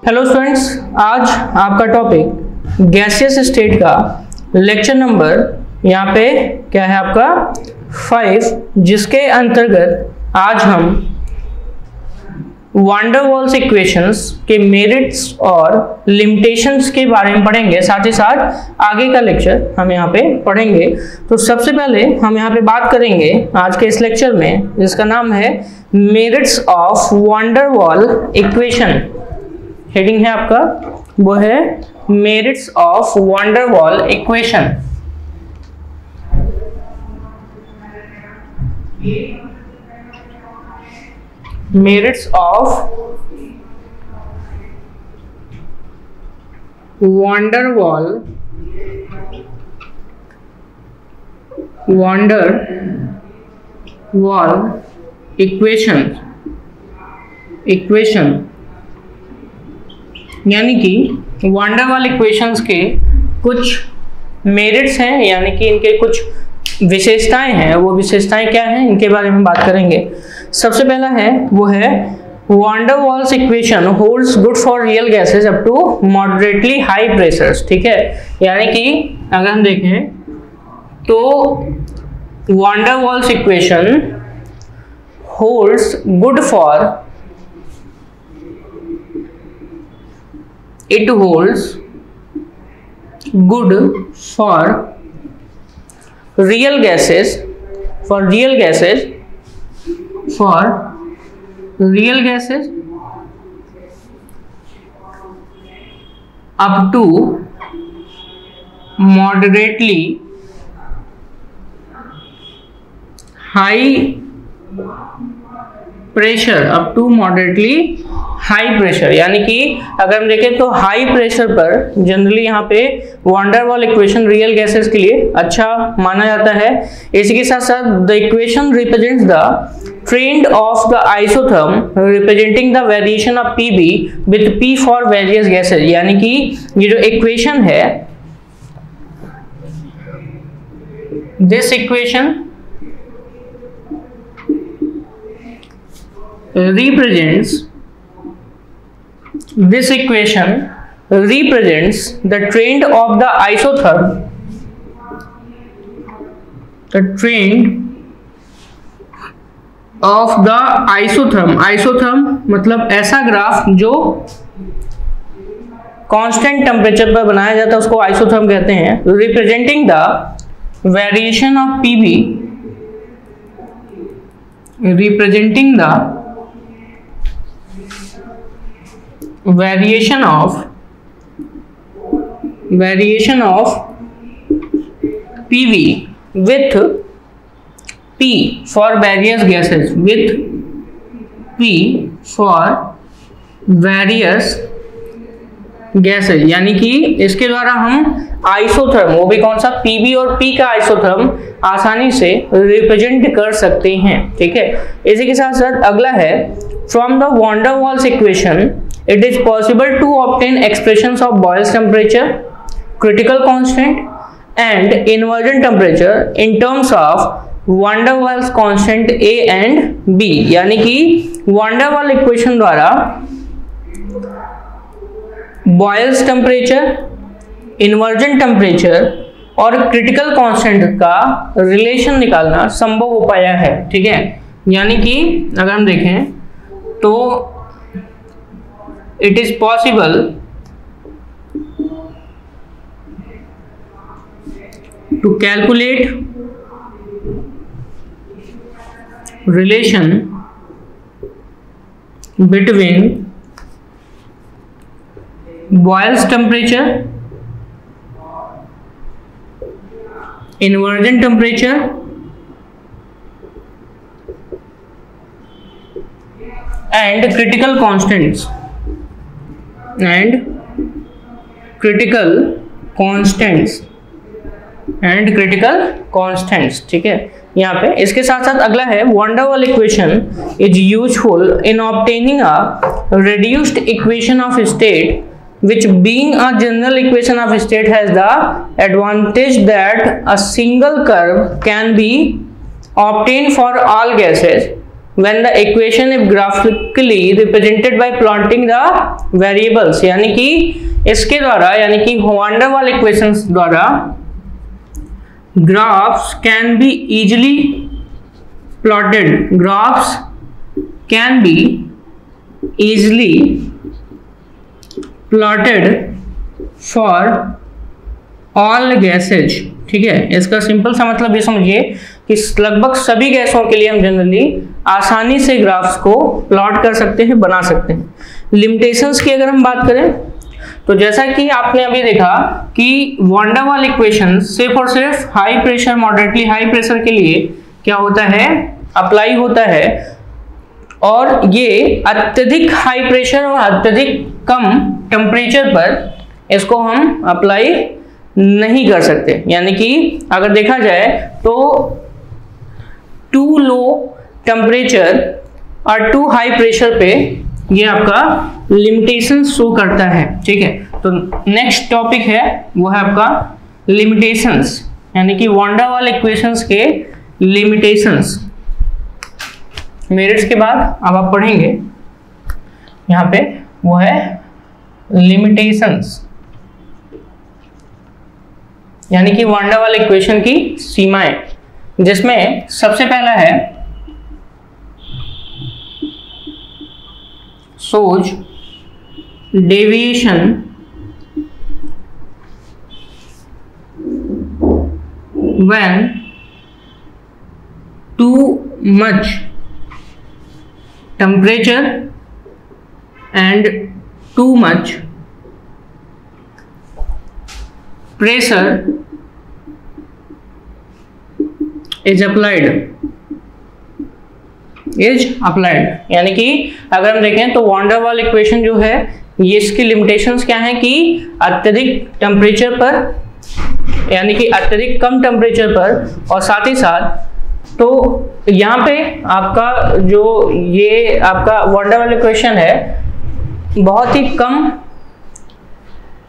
Hello students, आज आपका topic gaseous state का लेक्चर नंबर यहाँ पे क्या है आपका 5, जिसके अंतर्गत आज हम वान डेर वाल्स इक्वेशंस के मेरिट्स और लिमिटेशंस के बारे में पढ़ेंगे। साथ ही साथ आगे का लेक्चर हम यहाँ पे पढ़ेंगे। तो सबसे पहले हम यहाँ पे बात करेंगे आज के इस लेक्चर में, जिसका नाम है merits of van der Waal equation. Heading है आपका, वो है merits of van der Waal equation. Merits of van der Waal equation यानी कि वान डेर वाल इक्वेशंस के कुछ मेरिट्स हैं, यानी कि इनके कुछ विशेषताएं हैं। वो विशेषताएं क्या हैं, इनके बारे में बात करेंगे। सबसे पहला है वो है van der Waals equation holds good for real gases up to moderately high pressures. ठीक है, यानी कि अगर हम देखें तो van der Waals equation holds good for it holds good for real gases up to moderately high pressure, यानी कि अगर हम देखें तो हाई प्रेशर पर जनरली यहाँ पे van der Waal equation real gases के लिए अच्छा माना जाता है। इसी के साथ साथ the equation represents the trend of the isotherm representing the variation of PV with P for various gases, यानी कि ये जो इक्वेशन है, this equation represents the trend of the isotherm, isotherm मतलब ऐसा ग्राफ जो कांस्टेंट टेम्परेचर पर बनाया जाता है, उसको आइसोथर्म कहते हैं। Representing the variation of PV, रिप्रेजेंटिंग द variation of PV with P for various gases, यानी कि इसके द्वारा हम आइसोथर्म, वो भी कौन सा, PV और P का आइसोथर्म आसानी से रिप्रेजेंट कर सकते हैं। ठीक है, इसी के साथ साथ अगला है from the van der Waals equation it is possible to obtain expressions of Boyle's temperature, critical constant and inversion temperature in terms of van der Waals constant A and B, यानी कि वान डेर वाल इक्वेशन द्वारा Boyle's temperature, inversion temperature और critical constant का relation निकालना संभव हो पाया है। ठीक है, यानी कि अगर हम देखें तो it is possible to calculate relation between Boyle's temperature, inversion temperature and critical constants ठीक है यहाँ पे। इसके साथ साथ अगला है van der Waal equation is useful in obtaining a reduced equation of state which being a general equation of state has the advantage that a single curve can be obtained for all gases when the equation is graphically represented by plotting the variables, यानी कि इसके द्वारा, यानी कि van der वाल equations द्वारा graphs can be easily plotted. Graphs can be easily plotted for all gases. ठीक है, इसका सिंपल सा मतलब ये समझिए कि लगभग सभी गैसों के लिए हम जनरली आसानी से ग्राफ्स को प्लॉट कर सकते हैं, बना सकते हैं। लिमिटेशंस की अगर हम बात करें तो जैसा कि आपने अभी देखा कि वान डेर वाल इक्वेशन सिर्फ और सिर्फ high pressure, moderately high pressure के लिए क्या होता है, अप्लाई होता है, और ये अत्यधिक हाई प्रेशर और अत्यधिक कम टेम्परेचर पर इसको हम अप्लाई नहीं कर सकते। यानी कि अगर देखा जाए तो टू लो टेम्परेचर और टू हाई प्रेशर पे ये आपका लिमिटेशन शो करता है। ठीक है, तो नेक्स्ट टॉपिक है वो है आपका लिमिटेशंस, यानी कि वान डेर वाल इक्वेशंस के लिमिटेशंस। मेरिट्स के बाद अब आप पढ़ेंगे यहाँ पे वो है लिमिटेशंस, यानी कि वान डेर वाल इक्वेशन की सीमाएं, जिसमें सबसे पहला है shows deviation when too much temperature and too much pressure is applied। यानी कि अगर हम देखें तो वान डेर वाल इक्वेशन जो है ये इसकी लिमिटेशंस क्या है कि अत्यधिक टेम्परेचर पर, यानी कि अत्यधिक कम टेम्परेचर पर, और साथ ही साथ तो यहाँ पे आपका जो ये आपका वान डेर वाल इक्वेशन है बहुत ही कम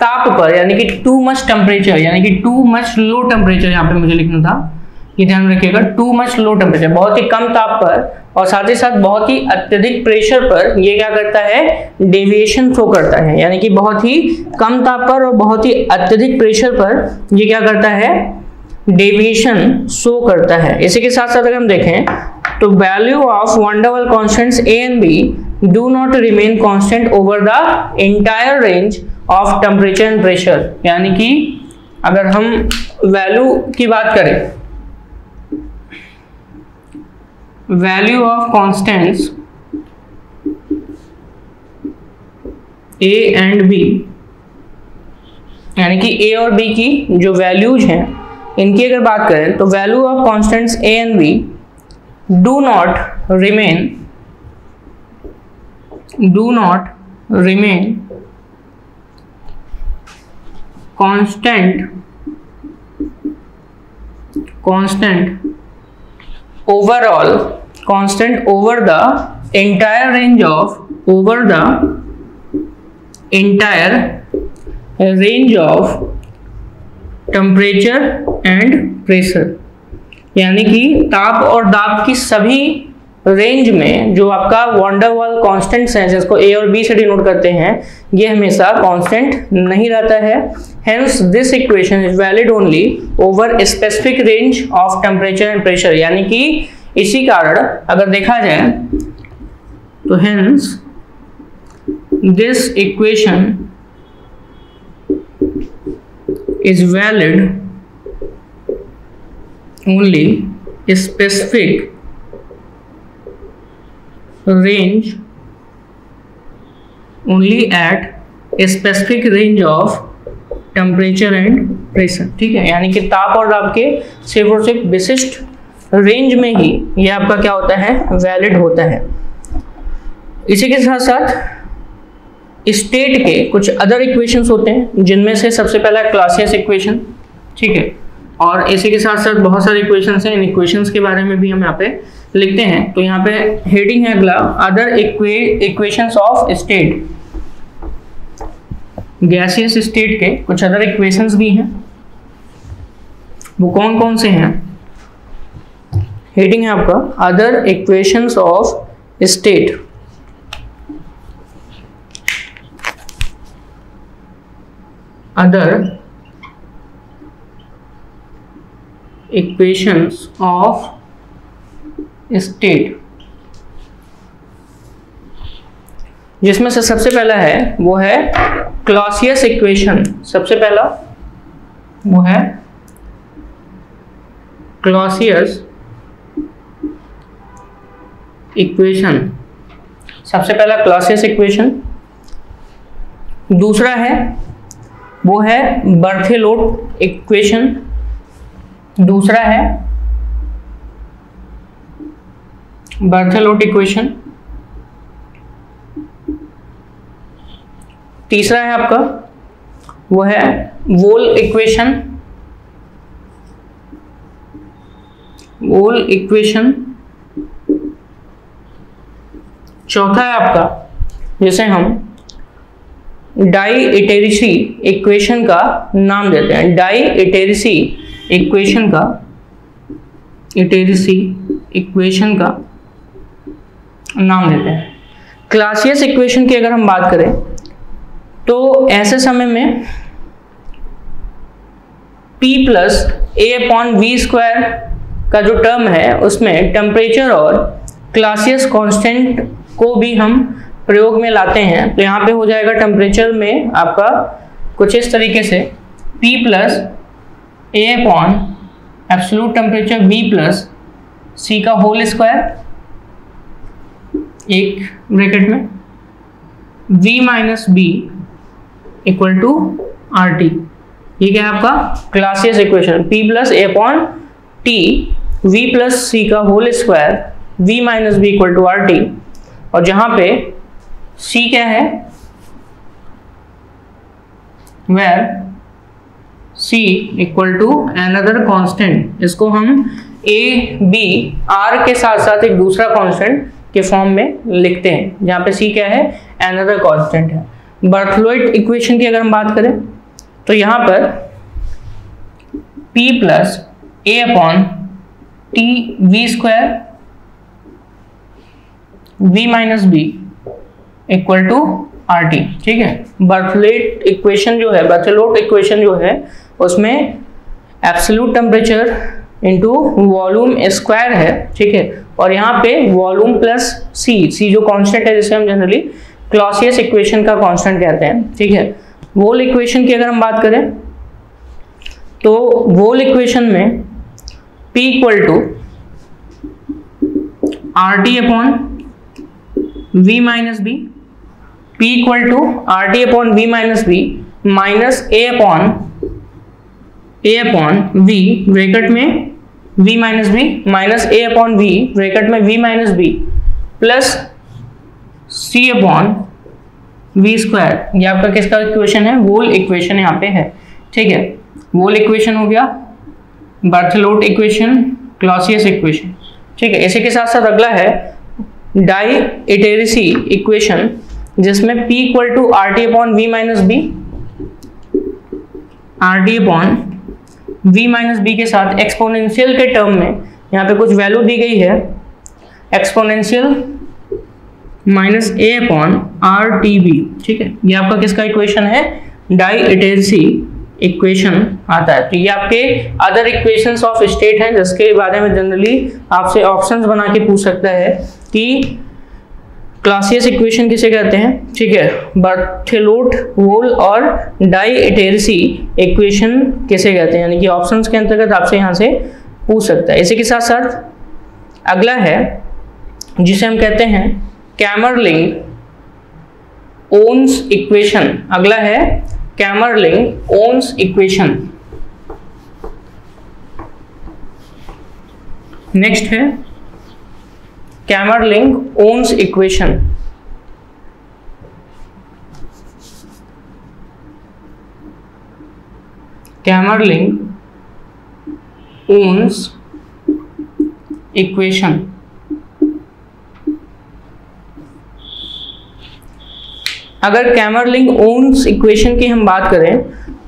ताप पर, यानी कि टू मच टेम्परेचर, यानी कि टू मच लो टेम्परेचर, यहाँ पे मुझे लिखना था, ये ध्यान रखिएगा, टू मच लो टेम्परेचर, बहुत ही कम ताप पर और साथ ही साथ बहुत ही अत्यधिक प्रेशर पर ये क्या करता है, डेविएशन शो करता है। यानी कि बहुत ही कम ताप पर और बहुत ही अत्यधिक प्रेशर पर ये क्या करता है, डेविएशन शो करता है। इसी के साथ साथ अगर हम देखें तो value of van der Waal constants A and B do not remain constant over the entire range of temperature and pressure. यानी कि अगर हम वैल्यू की बात करें, value of constants A and B, यानी कि ए और बी की जो वैल्यूज हैं इनकी अगर बात करें तो value of constants A and B do not remain constant over the entire range of temperature and pressure। यानी कि ताप और दाब की सभी रेंज में जो आपका वान डेर वाल कांस्टेंट्स हैं, जिसको ए और बी से डिनोट करते हैं, ये हमेशा कांस्टेंट नहीं रहता है। Hence this equation is valid only over specific range of temperature and pressure. यानी कि इसी कारण अगर देखा जाए तो hence this equation is valid only specific range, only at a specific range of temperature and pressure। ठीक है, यानी कि ताप और दाब के सिर्फ और सिर्फ विशिष्ट रेंज में ही ये आपका क्या होता है, वैलिड होता है। इसी के साथ साथ स्टेट के कुछ अदर इक्वेशंस होते हैं, जिनमें से सबसे पहला क्लासियस इक्वेशन। ठीक है, और इसी के साथ साथ बहुत सारे इक्वेशंस हैं, इन इक्वेशंस के बारे में भी हम यहाँ पे लिखते हैं। तो यहाँ पे हेडिंग है अगला, other equations of state. Gaseous state के कुछ अदर इक्वेशंस भी हैं, वो कौन कौन से हैं? हेडिंग है आपका other equations of state. Other equations of state, जिसमें से सबसे पहला है वो है क्लॉसियस इक्वेशन। सबसे पहला वो है क्लॉसियस इक्वेशन। सबसे पहला क्लॉसियस इक्वेशन। दूसरा है वो है बर्थेलोट इक्वेशन। दूसरा है बर्थेलोट इक्वेशन। तीसरा है आपका वो है वोल इक्वेशन। वोल इक्वेशन। चौथा है आपका जिसे हम डाइइटेरेसी इक्वेशन का नाम देते हैं। डाइइटेरेसी इक्वेशन का, इटेरेसी इक्वेशन का नाम देते हैं। क्लॉसियस इक्वेशन की अगर हम बात करें तो ऐसे समय में P प्लस A/V² का जो टर्म है उसमें टेम्परेचर और क्लॉसियस कांस्टेंट को भी हम प्रयोग में लाते हैं। तो यहाँ पे हो जाएगा टेम्परेचर में आपका कुछ इस तरीके से P plus A/ absolute temperature V plus C का होल स्क्वायर, एक ब्रैकेट में V minus B equal to RT। ये क्या है आपका Clausius equation. P plus A/T V plus C का whole square V minus B equal to RT, और जहां पे C क्या है, where C equal to another constant. इसको हम A B R के साथ साथ एक दूसरा कांस्टेंट के फॉर्म में लिखते हैं, जहां पे C क्या है, अनदर कांस्टेंट है। बर्थेलोट इक्वेशन की अगर हम बात करें तो यहां पर P plus A/T V² V minus B equal to RT। ठीक है। बर्थेलोट इक्वेशन जो है, बर्थेलोट इक्वेशन जो है उसमें absolute temperature into volume square है। ठीक है। और यहाँ पे वॉल्यूम प्लस C जो कांस्टेंट है जिसे हम जनरली क्लॉसियस इक्वेशन का कांस्टेंट कहते हैं। ठीक है। वोल इक्वेशन की अगर हम बात करें तो वोल इक्वेशन में P equal to RT/V minus B, P equal to RT/V minus B minus A/V bracket में V minus B minus A/V bracket में V minus B plus C/V²। ये आपका किसका इक्वेशन है, वोल इक्वेशन यहाँ पे है। ठीक है। वोल इक्वेशन हो गया, बर्थेलोट इक्वेशन, क्लॉसियस इक्वेशन। ठीक है। इसी के साथ साथ अगला है डाइइटेरेसी इक्वेशन, जिसमें P equal to RT/V minus B, RT/V minus B के साथ एक्सपोनेंशियल के टर्म में यहाँ पे कुछ वैल्यू दी गई है, एक्सपोनेंशियल माइनस A/RTB। ठीक है। ये आपका किसका इक्वेशन है, डाइइटेरेसी इक्वेशन आता है। तो ये आपके अदर इक्वेशंस ऑफ स्टेट हैं, जिसके बारे में जनरली आपसे ऑप्शंस बना के पूछ सकता है कि क्लॉसियस इक्वेशन किसे कहते हैं। ठीक है। बर्थेलोट, वोल और डाइइटेरेसी इक्वेशन किसे कहते हैं, यानी कि ऑप्शंस के अंतर्गत आपसे यहाँ से पूछ सकता है। इसी के साथ साथ अगला है जिसे हम कहते हैं कैमरलिंग-ओन्स इक्वेशन। अगला है कैमरलिंग-ओन्स इक्वेशन। नेक्स्ट है कैमरलिंग-ओन्स इक्वेशन। कैमरलिंग-ओन्स इक्वेशन। अगर कैमरलिंग-ओन्स इक्वेशन की हम बात करें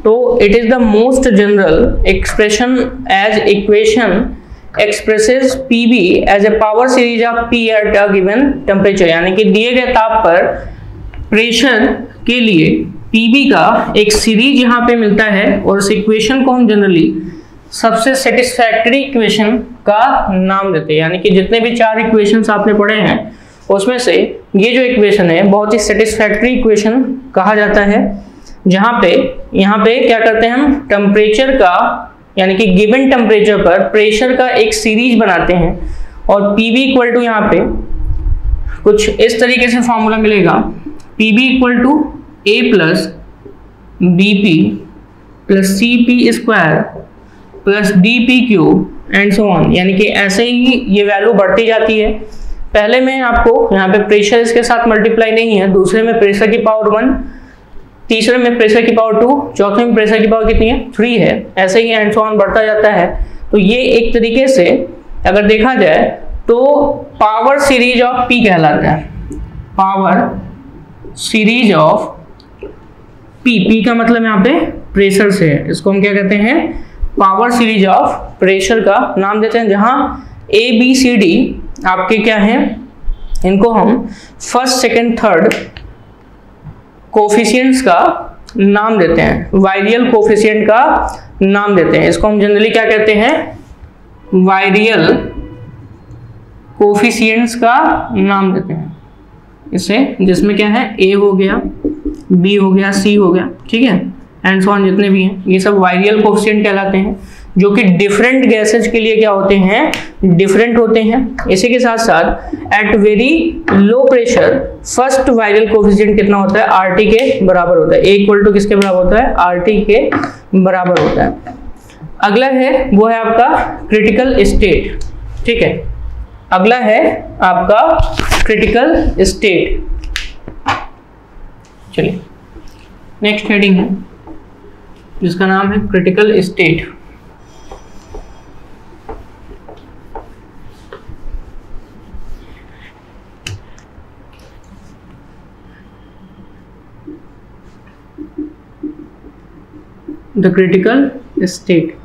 तो it is the most general expression as equation expresses PV as a power series of P at a given temperature, यानी कि दिए गए ताप पर प्रेशर के लिए पीबी का एक सीरीज यहाँ पे मिलता है, और इस इक्वेशन को हम जनरली सबसे सेटिस्फैक्टरी इक्वेशन का नाम देते हैं। यानी कि जितने भी 4 इक्वेशंस आपने पढ़े हैं उसमें से ये जो इक्वेशन है बहुत ही सेटिस्फैक्टरी इक्वेशन कहा जाता है, जहाँ पे यहाँ पे क्या करते हैं हम टेम्परेचर का, यानी कि गिवन टेम्परेचर पर प्रेशर का एक सीरीज बनाते हैं, और Pv इक्वल टू यहाँ पे कुछ इस तरीके से फॉर्मूला मिलेगा, Pv equal to A plus Bp plus CP square plus DP cube and so on. यानी कि ऐसे ही ये वैल्यू बढ़ती जाती है। पहले में आपको यहाँ पे प्रेशर इसके साथ मल्टीप्लाई नहीं है, दूसरे में प्रेशर की पावर 1, तीसरे में प्रेशर की पावर 2, चौथे में प्रेशर की पावर कितनी है 3 है, ऐसे ही एंड सो ऑन बढ़ता जाता है। तो ये एक तरीके से अगर देखा जाए तो पावर सीरीज ऑफ P कहलाता है, पावर सीरीज ऑफ P का मतलब यहाँ पे प्रेशर से है, इसको हम क्या कहते हैं पावर सीरीज ऑफ प्रेशर का नाम देते हैं, जहां A B C D आपके क्या हैं, इनको हम फर्स्ट सेकंड थर्ड कोफिशिएंट्स का नाम देते हैं, वायरियल कोफिशिएंट का नाम देते हैं। इसको हम जनरली क्या कहते हैं वायरियल कोफिशिएंट्स का नाम देते हैं इसे, जिसमें क्या है A हो गया, B हो गया, C हो गया, ठीक है, एंड सो ऑन जितने भी हैं ये सब वायरियल कोफिशिएंट कहलाते हैं, जो कि डिफरेंट गैसेज के लिए क्या होते हैं डिफरेंट होते हैं। इसी के साथ साथ at very low pressure first virial coefficient कितना होता है RT के बराबर होता है, A इक्वल टू किसके बराबर होता है RT के बराबर होता है। अगला है वो है आपका क्रिटिकल स्टेट, ठीक है, अगला है आपका क्रिटिकल स्टेट। चलिए नेक्स्ट हेडिंग है जिसका नाम है critical state. The critical state,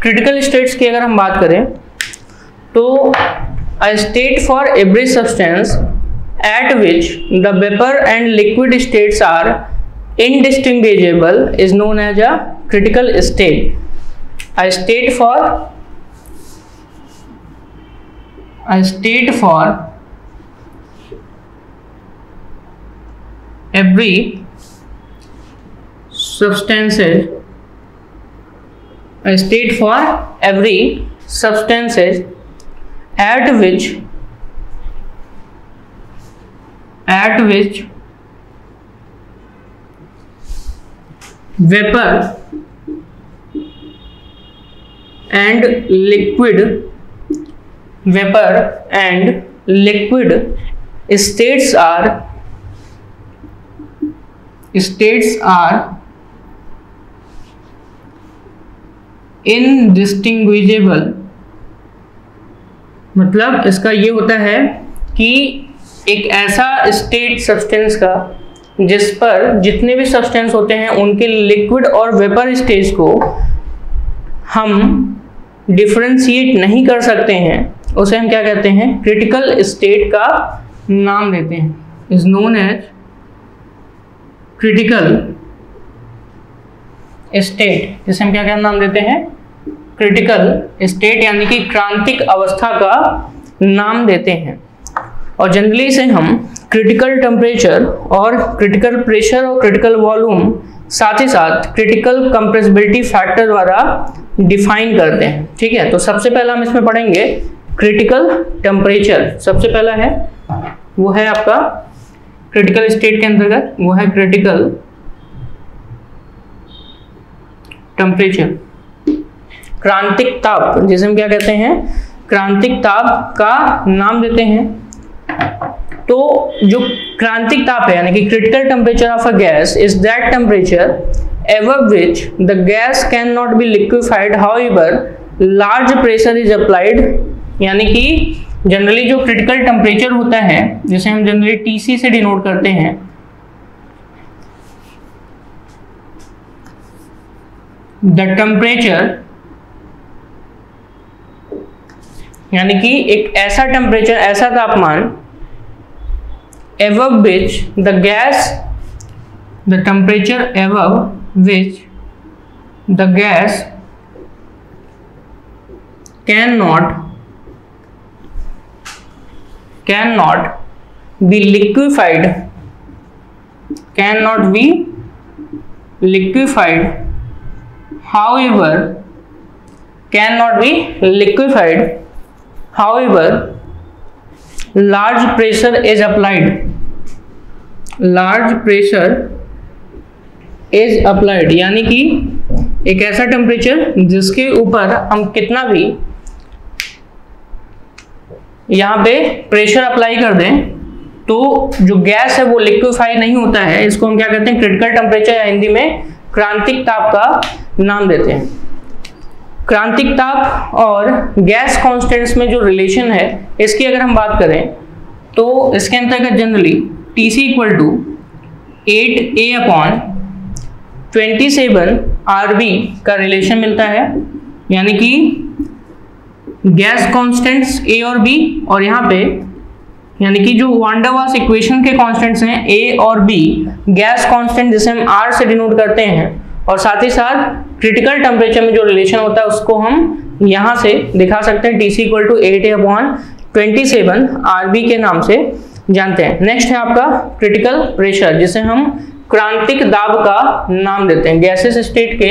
critical states की अगर हम बात करें तो a state for every substance at which the vapour and liquid states are indistinguishable is known as a critical state. A state for every substances, a state for every substances at which vapor and liquid states are indistinguishable। मतलब इसका ये होता है कि एक ऐसा state substance का जिस पर जितने भी सब्सटेंस होते हैं उनके लिक्विड और वेपर स्टेज को हम डिफरेंशिएट नहीं कर सकते हैं, उसे हम क्या कहते हैं क्रिटिकल स्टेट का नाम देते हैं, is known as critical state, जिसे हम क्या नाम देते हैं क्रिटिकल स्टेट, यानी कि क्रांतिक अवस्था का नाम देते हैं। और जनरली इसे हम क्रिटिकल टेम्परेचर और क्रिटिकल प्रेशर और क्रिटिकल वॉल्यूम साथ ही साथ क्रिटिकल कंप्रेसिबिलिटी फैक्टर द्वारा डिफाइन करते हैं, ठीक है। तो सबसे पहला हम इसमें पढ़ेंगे क्रिटिकल टेम्परेचर। सबसे पहला है वो है आपका क्रिटिकल स्टेट के अंतर्गत वो है क्रिटिकल टेम्परेचर, क्रांतिक ताप, जिसे हम क्या कहते हैं क्रांतिक ताप का नाम देते हैं। तो जो क्रांतिक ताप है यानी कि critical temperature of a gas is that temperature above which the gas cannot be liquefied however large pressure is applied, यानी कि जनरली जो क्रिटिकल टेम्परेचर होता है जिसे हम जनरली TC से डिनोट करते हैं, the temperature यानी कि एक ऐसा टेम्परेचर, ऐसा तापमान above which the temperature above which the gas cannot be liquefied, however large pressure is applied, यानी कि एक ऐसा टेम्परेचर जिसके ऊपर हम कितना भी यहाँ पे प्रेशर अप्लाई कर दें तो जो गैस है वो लिक्विफाई नहीं होता है। इसको हम क्या कहते हैं, क्रिटिकल टेम्परेचर, या हिंदी में क्रांतिक ताप का नाम देते हैं। क्रांतिक ताप और गैस कांस्टेंट्स में जो रिलेशन है, इसकी अगर हम बात करें तो इसके अंतर्गत generally TC equal to 8A/27 RB का रिलेशन मिलता है, यानी कि गैस कांस्टेंट्स A और B, और यहाँ पे यानी कि जो वान डर वाल्स इक्वेशन के कांस्टेंट्स हैं A और B, गैस कांस्टेंट जिसे हम R से डिनोट करते हैं, और साथ ही साथ क्रिटिकल टेम्परेचर में जो रिलेशन होता है उसको हम यहाँ से दिखा सकते हैं, TC equal to 8A/27 RB के नाम से जानते हैं। नेक्स्ट है आपका क्रिटिकल प्रेशर, जिसे हम क्रांतिक दाब का नाम देते हैं। गैसेस स्टेट के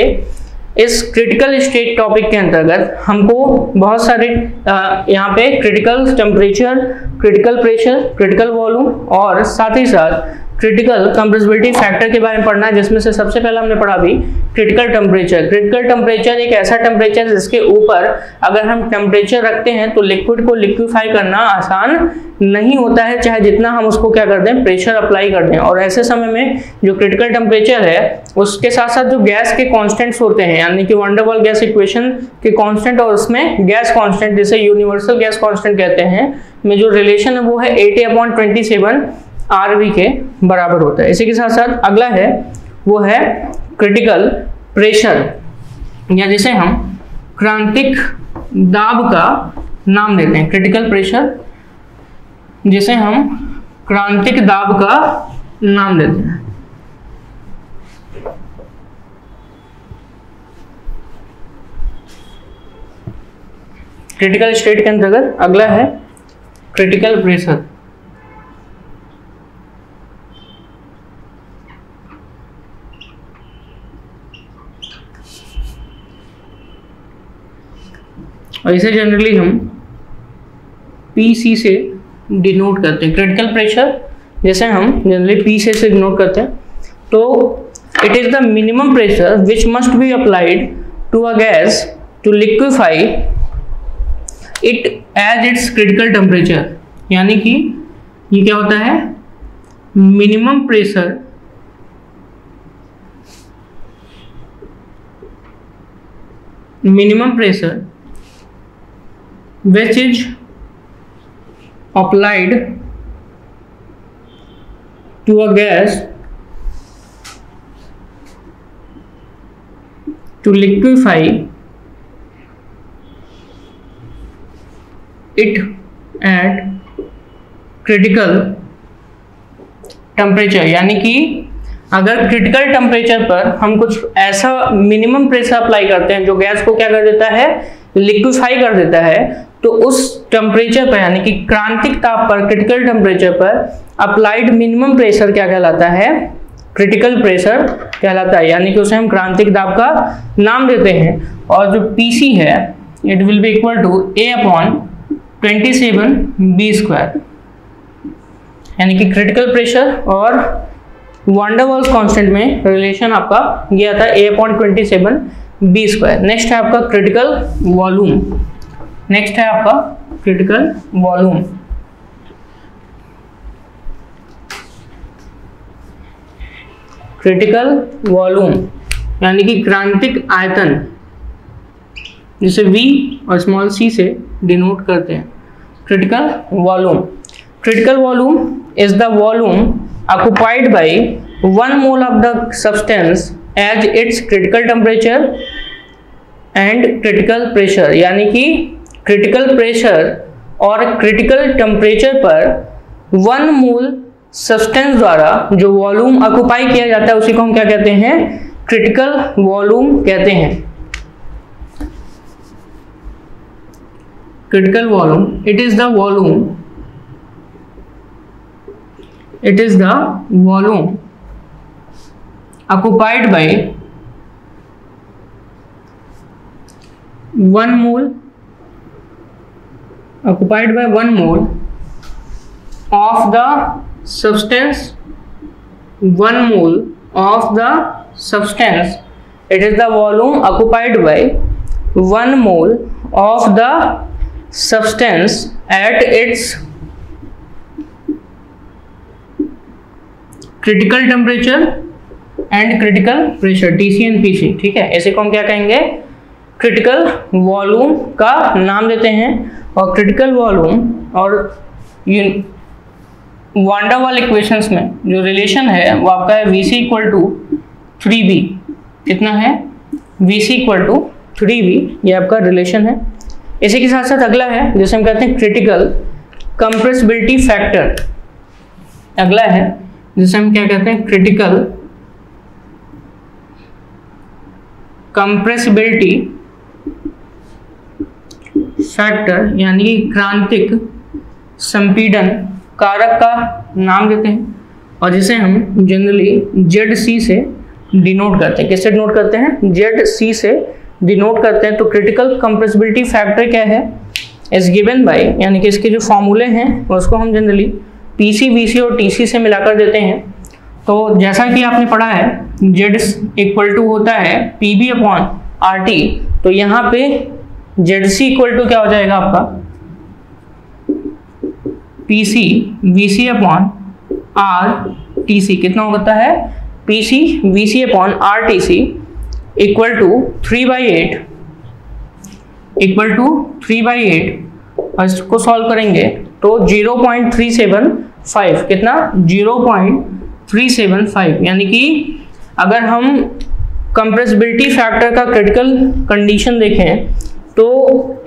इस क्रिटिकल स्टेट टॉपिक के अंतर्गत हमको बहुत सारे यहाँ पे critical temperature, critical pressure, critical volume और साथ ही साथ क्रिटिकल कंप्रेसिबिलिटी फैक्टर के बारे में पढ़ना है, जिसमें से सबसे पहला हमने पढ़ा भी क्रिटिकल टेम्परेचर। क्रिटिकल टेम्परेचर एक ऐसा टेम्परेचर जिसके ऊपर अगर हम टेम्परेचर रखते हैं तो लिक्विड को लिक्विफाई करना आसान नहीं होता है, चाहे जितना हम उसको क्या कर दें, प्रेशर अप्लाई कर दें। और ऐसे समय में जो क्रिटिकल टेम्परेचर है उसके साथ साथ जो गैस के कांस्टेंट्स होते हैं, यानी कि वान डर वाल्स गैस इक्वेशन के कांस्टेंट और उसमें गैस कांस्टेंट जिसे यूनिवर्सल गैस कांस्टेंट कहते हैं, में जो रिलेशन है वो है 8A/27 RB के बराबर होता है। इसी के साथ साथ अगला है वो है क्रिटिकल प्रेशर, या जिसे हम क्रांतिक दाब का नाम देते हैं। क्रिटिकल प्रेशर जिसे हम क्रांतिक दाब का नाम देते हैं। क्रिटिकल स्टेट के अंतर्गत अगला है क्रिटिकल प्रेशर। और इसे जनरली हम PC से डिनोट करते हैं। क्रिटिकल प्रेशर जैसे हम जनरली PC से डिनोट करते हैं, तो it is the minimum pressure which must be applied to a gas to liquefy it as its critical temperature, यानी कि ये क्या होता है, minimum pressure which is applied to a gas to liquefy it at critical temperature, यानी कि अगर critical temperature पर हम कुछ ऐसा मिनिमम प्रेशर अप्लाई करते हैं जो गैस को क्या कर देता है, लिक्विफाई कर देता है, तो उस टेम्परेचर पर यानी कि क्रांतिक ताप पर, क्रिटिकल टेम्परेचर पर अप्लाइड मिनिमम प्रेशर क्या कहलाता है, क्रिटिकल प्रेशर कहलाता है, यानी कि उसे हम क्रांतिक दाब का नाम देते हैं। और जो PC है it will be equal to A/27B², यानी कि क्रिटिकल प्रेशर और वान डर वाल्स कांस्टेंट में रिलेशन आपका गया था A/27B²। नेक्स्ट है आपका क्रिटिकल वॉल्यूम। क्रिटिकल वॉल्यूम यानी कि क्रांतिक आयतन, जिसे V और स्मॉल c से डिनोट करते हैं। Critical volume is the volume occupied by 1 mole of the substance as its critical temperature and critical pressure, यानी कि क्रिटिकल प्रेशर और क्रिटिकल टेम्परेचर पर 1 मोल सब्सटेंस द्वारा जो वॉल्यूम ऑक्युपाई किया जाता है उसी को हम क्या कहते हैं, क्रिटिकल वॉल्यूम कहते हैं। Critical volume, it is the volume occupied by 1 mole of the substance, 1 mole of the substance, it is the volume occupied by 1 mole of the substance at its critical temperature and critical pressure, TC and PC। ठीक है, ऐसे को हम क्या कहेंगे, critical volume का नाम देते हैं। और क्रिटिकल वॉल्यूम और वान डेर वाल इक्वेशंस में जो रिलेशन है वो आपका है VC इक्वल टू 3V। कितना है, VC इक्वल टू 3V, ये आपका रिलेशन है। इसी के साथ साथ अगला है जिसे हम कहते हैं क्रिटिकल कंप्रेसिबिलिटी फैक्टर। अगला है जिसे हम क्या कहते हैं, क्रिटिकल कंप्रेसिबिलिटी फैक्टर, यानी कि क्रांतिक संपीड़न कारक का नाम देते हैं और जिसे हम जनरली ZC से डिनोट करते हैं। किससे डिनोट करते हैं, ZC से डिनोट करते हैं। तो क्रिटिकल कंप्रेसिबिलिटी फैक्टर क्या है, इज गिवन बाय, यानी कि इसके जो फॉर्मूले हैं उसको हम जनरली PC, VC और TC से मिलाकर देते हैं। तो जैसा कि आपने पढ़ा है Z इक्वल टू होता है PB अपॉन RT, तो यहाँ पे ZC इक्वल टू क्या हो जाएगा आपका, PC VC अपॉन RTC। कितना होता है, PC VC upon RTC equal to 3/8 और इसको सॉल्व करेंगे तो 0.375, कितना 0.375। यानी कि अगर हम कंप्रेसिबिलिटी फैक्टर का क्रिटिकल कंडीशन देखें तो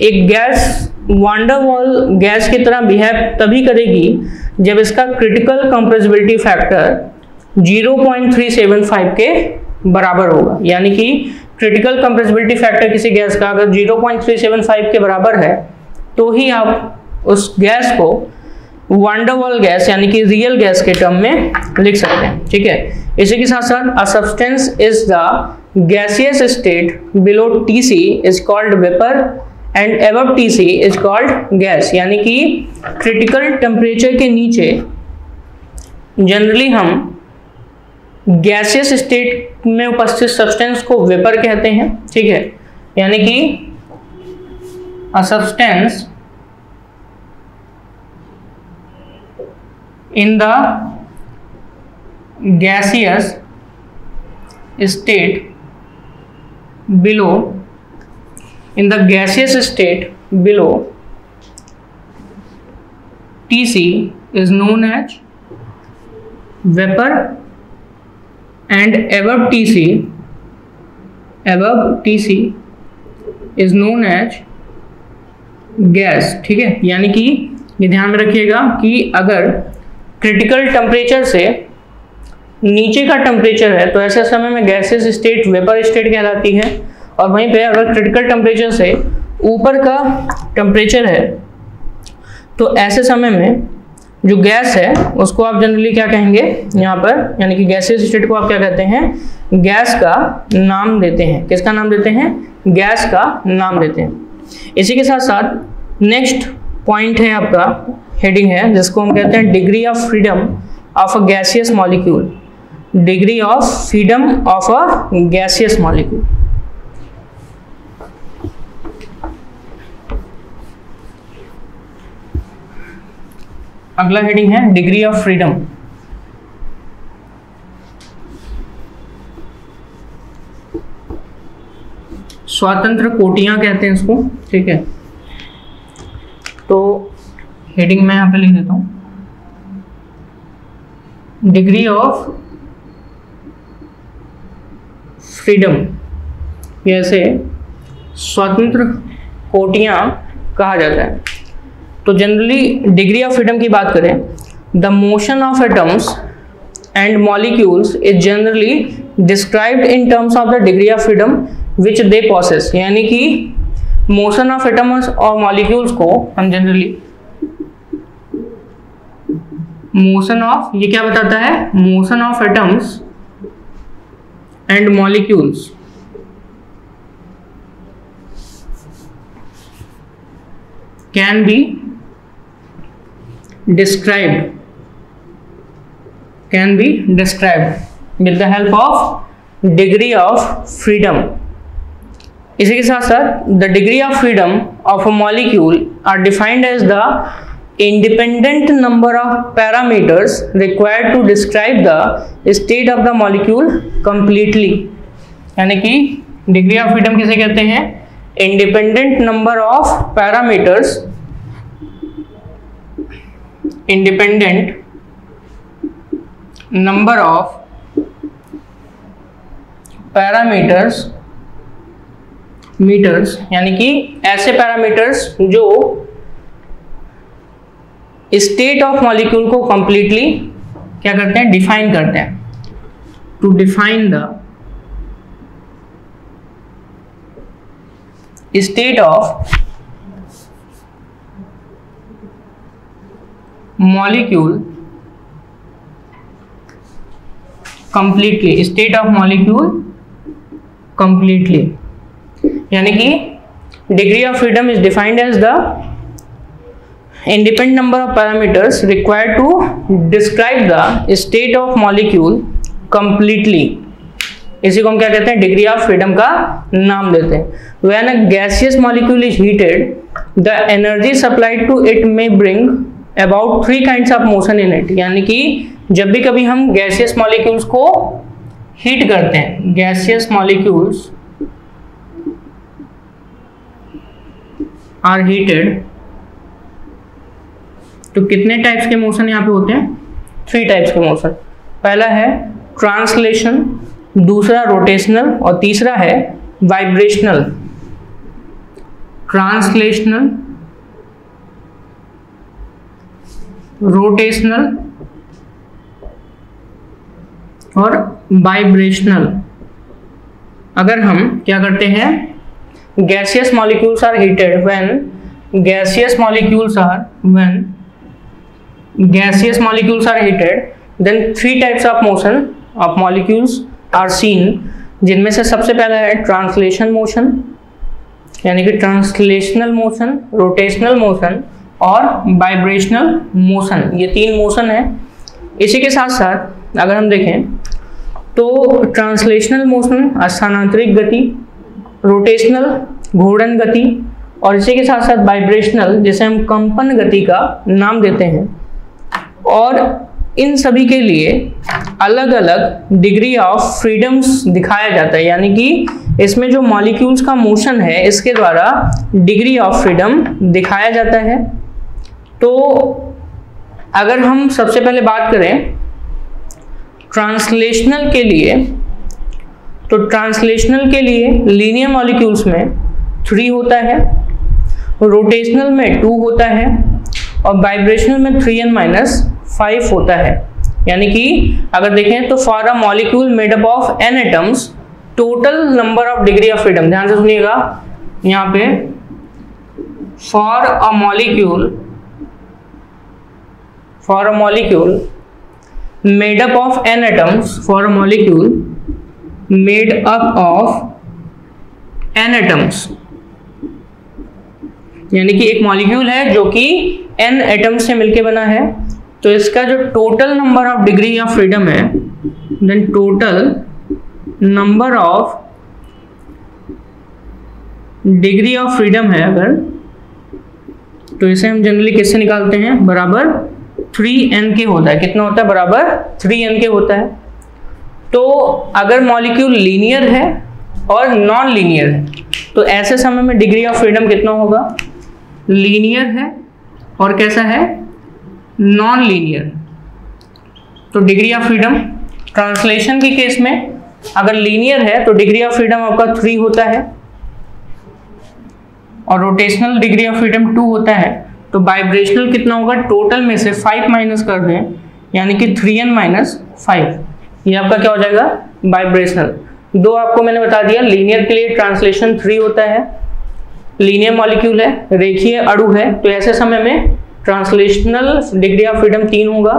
एक गैस वान डेर वाल गैस की तरह बिहेव तभी करेगी जब इसका क्रिटिकल कंप्रेसिबिलिटी फैक्टर 0.375 के बराबर होगा। यानी कि क्रिटिकल कंप्रेसिबिलिटी फैक्टर किसी गैस का अगर 0.375 के बराबर है तो ही आप उस गैस को वान डेर वाल गैस यानी कि रियल गैस के टर्म में लिख सकते हैं। ठीक है, इसी के साथ साथ a substance is the gaseous state below TC is called vapour and above TC is called gas. यानी कि क्रिटिकल टेम्परेचर के नीचे जनरली हम गैसियस स्टेट में उपस्थित सब्सटेंस को वेपर कहते हैं। ठीक है, यानी कि a substance in the gaseous state below TC is known as vapor and above TC is known as gas. ठीक है, यानी कि ये ध्यान में रखिएगा कि अगर क्रिटिकल टेम्परेचर से नीचे का टेम्परेचर है तो ऐसे समय में गैसेस स्टेट वेपर स्टेट कहलाती है, और वहीं पे अगर क्रिटिकल टेम्परेचर से ऊपर का टेम्परेचर है तो ऐसे समय में जो गैस है उसको आप जनरली क्या कहेंगे यहाँ पर, यानी कि गैसेस स्टेट को आप क्या कहते हैं, गैस का नाम देते हैं। किसका नाम देते हैं, गैस का नाम देते हैं। इसी के साथ साथ नेक्स्ट पॉइंट है आपका, हेडिंग है जिसको हम कहते हैं degree of freedom of a gaseous molecule. Degree of freedom of a gaseous molecule. अगला हेडिंग है डिग्री ऑफ फ्रीडम। स्वतंत्र कोटियां कहते हैं इसको। ठीक है, तो हेडिंग मैं यहां पे लिख देता हूं, डिग्री ऑफ फ्रीडम। जैसे स्वतंत्र कोटियां कहा जाता है। तो जनरली डिग्री ऑफ फ्रीडम की बात करें, the motion of atoms and molecules is generally described in terms of the degree of freedom which they possesses. यानी कि मोशन ऑफ एटम्स और मॉलिक्यूल्स को हम जनरली मोशन ऑफ, ये क्या बताता है, motion of atoms and molecules can be described with the help of degree of freedom। इसी के साथ साथ the degree of freedom of a molecule are defined as the independent number of parameters required to describe the state of the molecule completely। यानी कि degree of freedom किसे कहते हैं, independent number of parameters, independent number of parameters metres, यानी कि ऐसे parameters जो state of molecule को कंप्लीटली क्या करते हैं, डिफाइन करते हैं। To define the state of molecule completely, state of molecule completely, यानी कि degree of freedom is defined as the independent number of parameters required to describe the state of molecule completely. इसी को हम क्या कहते हैं, डिग्री ऑफ फ्रीडम का नाम देते हैं। When a gaseous molecule is heated, the energy supplied to it may bring about 3 kinds of motion in it. यानी कि जब भी कभी हम गैसियस मॉलिक्यूल्स को हीट करते हैं, गैसियस मॉलिक्यूल्स आर हीटेड, तो कितने टाइप्स के मोशन यहाँ पे होते हैं, 3 टाइप्स के मोशन। पहला है ट्रांसलेशन, दूसरा रोटेशनल और तीसरा है वाइब्रेशनल। ट्रांसलेशनल, रोटेशनल और वाइब्रेशनल। अगर हम क्या करते हैं, gaseous molecules are heated when gaseous molecules are heated, then 3 types of motion of molecules are seen, जिनमें से सबसे पहला है ट्रांसलेशन मोशन, यानी कि ट्रांसलेशनल मोशन, रोटेशनल मोशन और वाइब्रेशनल मोशन। ये 3 मोशन है। इसी के साथ साथ अगर हम देखें तो ट्रांसलेशनल मोशन स्थानांतरित गति, रोटेशनल घूर्णन गति और इसी के साथ साथ वाइब्रेशनल जिसे हम कंपन गति का नाम देते हैं। और इन सभी के लिए अलग अलग डिग्री ऑफ फ्रीडम्स दिखाया जाता है, यानी कि इसमें जो मॉलिक्यूल्स का मोशन है इसके द्वारा डिग्री ऑफ फ्रीडम दिखाया जाता है। तो अगर हम सबसे पहले बात करें ट्रांसलेशनल के लिए, तो ट्रांसलेशनल के लिए लीनियर मॉलिक्यूल्स में 3 होता है, रोटेशनल में 2 होता है और वाइब्रेशनल में 3n-5 होता है। यानी कि अगर देखें तो for a molecule made up of n atoms, total number of degree of freedom, ध्यान से सुनिएगा यहाँ पे, for a molecule made up of n atoms, for a molecule made up of n atoms, यानी कि एक मॉलिक्यूल है जो कि n एटम्स से मिलके बना है, तो इसका जो total number of degree of freedom है, then total number of degree of freedom है अगर, तो इसे हम जनरली किससे निकालते हैं, बराबर 3n के होता है। कितना होता है, बराबर 3n के होता है। तो अगर मॉलिक्यूल लीनियर है और नॉन लीनियर है, तो ऐसे समय में डिग्री ऑफ फ्रीडम कितना होगा, लीनियर है और कैसा है, नॉन लीनियर। तो डिग्री ऑफ फ्रीडम ट्रांसलेशन के केस में अगर लीनियर है तो डिग्री ऑफ फ्रीडम आपका 3 होता है, और रोटेशनल डिग्री ऑफ फ्रीडम 2 होता है, तो वाइब्रेशनल कितना होगा, टोटल में से 5 माइनस कर दें यानी कि 3n माइनस 5, ये आपका क्या हो जाएगा, वाइब्रेशनल। दो आपको मैंने बता दिया, लीनियर के लिए ट्रांसलेशन 3 होता है, लीनियर मॉलिक्यूल है, रेखीय अणु है, तो ऐसे समय में ट्रांसलेशनल डिग्री ऑफ फ्रीडम 3 होगा,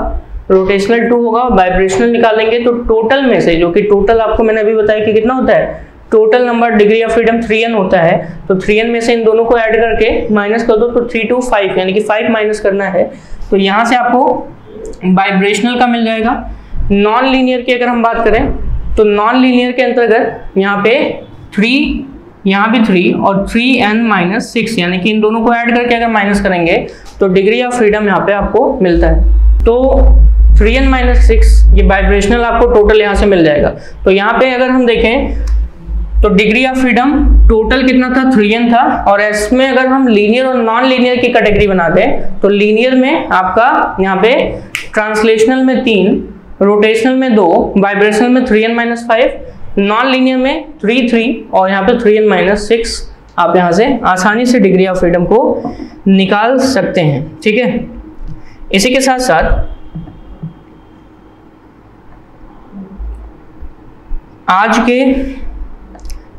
रोटेशनल 2 होगा, वाइब्रेशनल निकालेंगे तो टोटल में से, जो कि टोटल आपको मैंने अभी बताया कि कितना होता है, total number degree of freedom 3n होता है, तो 3n में से इन दोनों को ऐड करके माइनस कर दो तो 3 to 5 यानी कि 5 माइनस करना है, तो यहाँ से आपको वाइब्रेशनल का मिल जाएगा। नॉन लीनियर की अगर हम बात करें तो नॉन लीनियर के अंतर्गत यहाँ पे 3, यहाँ भी 3 और 3n माइनस 6 यानी कि इन दोनों को ऐड करके अगर माइनस करेंगे तो डिग्री ऑफ फ्रीडम यहाँ पे आपको मिलता है। तो 3n माइनस 6 ये वाइब्रेशनल आपको टोटल यहाँ से मिल जाएगा। तो यहाँ पे अगर हम देखें तो डिग्री ऑफ फ्रीडम टोटल कितना था, 3n था, और इसमें अगर हम लीनियर और नॉन लीनियर की कैटेगरी बनाते हैं तो लीनियर में आपका यहाँ पे ट्रांसलेशनल में 3, रोटेशनल में 2, वाइब्रेशनल में 3n माइनस 5, नॉन लीनियर में 3 और यहाँ पे 3n माइनस 6, आप यहाँ से आसानी से डिग्री ऑफ फ्रीडम को निकाल सकते हैं। ठीक है, इसी के साथ साथ आज के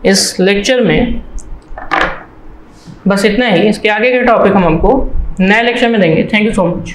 इस लेक्चर में बस इतना ही, इसके आगे के टॉपिक हम आपको नए लेक्चर में देंगे। Thank you so much.